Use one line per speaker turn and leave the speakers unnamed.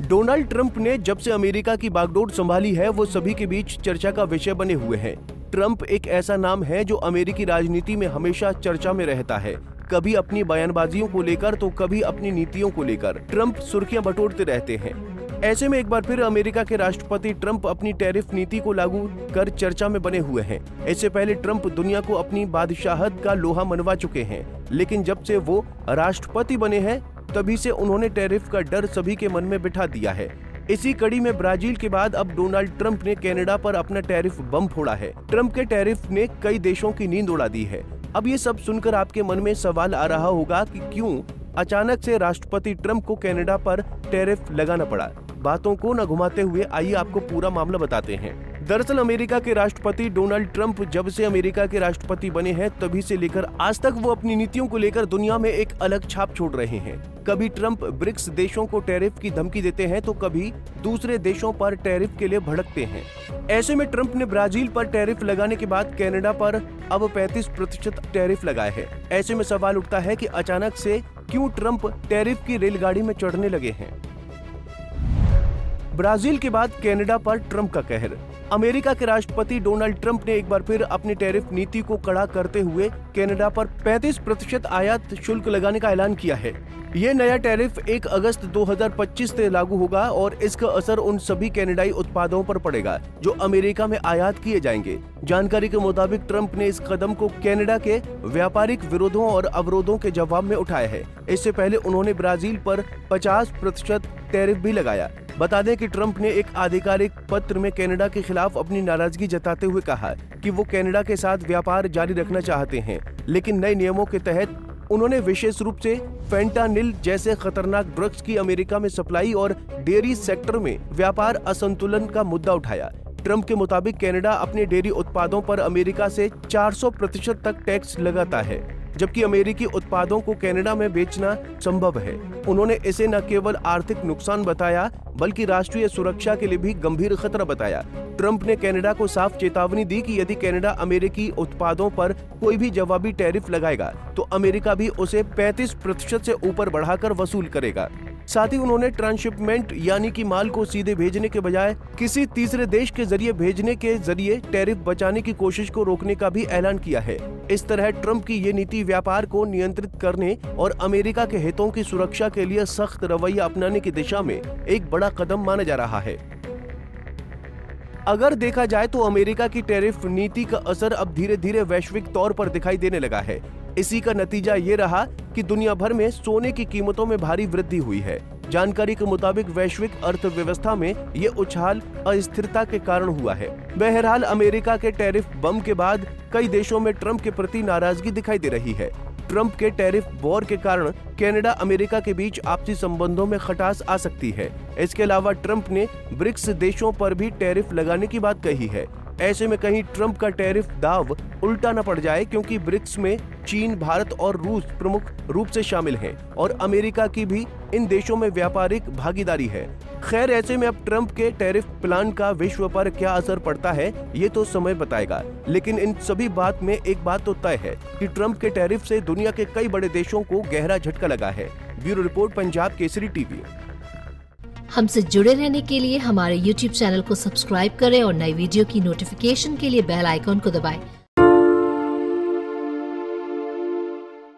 Donald Trump ने जब से अमेरिका की बागडोर संभाली है वो सभी के बीच चर्चा का विषय बने हुए हैं। ट्रंप एक ऐसा नाम है जो अमेरिकी राजनीति में हमेशा चर्चा में रहता है, कभी अपनी बयानबाजियों को लेकर तो कभी अपनी नीतियों को लेकर ट्रंप सुर्खियां बटोरते रहते हैं। ऐसे में एक बार फिर अमेरिका के राष्ट्रपति ट्रंप अपनी टैरिफ नीति को लागू कर चर्चा में बने हुए हैं। इससे पहले ट्रंप दुनिया को अपनी बादशाहत का लोहा मनवा चुके हैं, लेकिन जब से वो राष्ट्रपति बने हैं तभी से उन्होंने टैरिफ का डर सभी के मन में बिठा दिया है। इसी कड़ी में ब्राजील के बाद अब डोनाल्ड ट्रंप ने कनाडा पर अपना टैरिफ बम फोड़ा है। ट्रंप के टैरिफ ने कई देशों की नींद उड़ा दी है। अब ये सब सुनकर आपके मन में सवाल आ रहा होगा कि क्यों अचानक से राष्ट्रपति ट्रंप को कनाडा पर टैरिफ लगाना पड़ा। बातों को न घुमाते हुए आइए आपको पूरा मामला बताते हैं। दरअसल अमेरिका के राष्ट्रपति डोनाल्ड ट्रंप जब से अमेरिका के राष्ट्रपति बने हैं तभी से लेकर आज तक वो अपनी नीतियों को लेकर दुनिया में एक अलग छाप छोड़ रहे हैं। कभी ट्रंप ब्रिक्स देशों को टैरिफ की धमकी देते हैं तो कभी दूसरे देशों पर टैरिफ के लिए भड़कते हैं। ऐसे में ट्रंप ने ब्राजील पर टैरिफ लगाने के बाद कनाडा पर अब 35% टैरिफ लगाए है। ऐसे में सवाल उठता है कि अचानक से क्यों ट्रंप टैरिफ की रेलगाड़ी में चढ़ने लगे हैं। ब्राजील के बाद कनाडा पर ट्रंप का कहर। अमेरिका के राष्ट्रपति डोनाल्ड ट्रंप ने एक बार फिर अपनी टैरिफ नीति को कड़ा करते हुए कनाडा पर 35% आयात शुल्क लगाने का ऐलान किया है। ये नया टैरिफ 1 अगस्त 2025 से लागू होगा और इसका असर उन सभी कनाडाई उत्पादों पर पड़ेगा जो अमेरिका में आयात किए जाएंगे। जानकारी के मुताबिक ट्रंप ने इस कदम को कनाडा के व्यापारिक विरोधों और अवरोधों के जवाब में उठाया है। इससे पहले उन्होंने ब्राजील पर 50% टैरिफ भी लगाया। बता दें कि ट्रंप ने एक आधिकारिक पत्र में कनाडा के खिलाफ अपनी नाराजगी जताते हुए कहा कि वो कनाडा के साथ व्यापार जारी रखना चाहते हैं, लेकिन नए नियमों के तहत उन्होंने विशेष रूप से फेंटानिल जैसे खतरनाक ड्रग्स की अमेरिका में सप्लाई और डेयरी सेक्टर में व्यापार असंतुलन का मुद्दा उठाया। ट्रंप के मुताबिक कनाडा अपने डेयरी उत्पादों पर अमेरिका से 400% तक टैक्स लगाता है, जबकि अमेरिकी उत्पादों को कनाडा में बेचना संभव है। उन्होंने इसे न केवल आर्थिक नुकसान बताया बल्कि राष्ट्रीय सुरक्षा के लिए भी गंभीर खतरा बताया। ट्रंप ने कनाडा को साफ चेतावनी दी कि यदि कनाडा अमेरिकी उत्पादों पर कोई भी जवाबी टैरिफ लगाएगा तो अमेरिका भी उसे 35% से ऊपर बढ़ाकर वसूल करेगा। साथ ही उन्होंने ट्रांसशिपमेंट यानी कि माल को सीधे भेजने के बजाय किसी तीसरे देश के जरिए भेजने के जरिए टैरिफ बचाने की कोशिश को रोकने का भी ऐलान किया है। इस तरह ट्रंप की ये नीति व्यापार को नियंत्रित करने और अमेरिका के हितों की सुरक्षा के लिए सख्त रवैया अपनाने की दिशा में एक बड़ा कदम माना जा रहा है। अगर देखा जाए तो अमेरिका की टैरिफ नीति का असर अब धीरे धीरे वैश्विक तौर पर दिखाई देने लगा है। इसी का नतीजा ये रहा कि दुनिया भर में सोने की कीमतों में भारी वृद्धि हुई है। जानकारी के मुताबिक वैश्विक अर्थव्यवस्था में ये उछाल अस्थिरता के कारण हुआ है। बहरहाल अमेरिका के टैरिफ बम के बाद कई देशों में ट्रंप के प्रति नाराजगी दिखाई दे रही है। ट्रंप के टैरिफ वॉर के कारण कनाडा अमेरिका के बीच आपसी संबंधों में खटास आ सकती है। इसके अलावा ट्रंप ने ब्रिक्स देशों पर भी टैरिफ लगाने की बात कही है। ऐसे में कहीं ट्रंप का टैरिफ दाव उल्टा न पड़ जाए, क्योंकि ब्रिक्स में चीन, भारत और रूस प्रमुख रूप से शामिल हैं और अमेरिका की भी इन देशों में व्यापारिक भागीदारी है। खैर, ऐसे में अब ट्रंप के टैरिफ प्लान का विश्व पर क्या असर पड़ता है ये तो समय बताएगा, लेकिन इन सभी बात में एक बात तो तय है कि ट्रंप के टैरिफ से दुनिया के कई बड़े देशों को गहरा झटका लगा है। Bureau report, Punjab Kesari TV.
हमसे जुड़े रहने के लिए हमारे YouTube चैनल को सब्सक्राइब करें और नई वीडियो की नोटिफिकेशन के लिए बेल आइकॉन को दबाएं।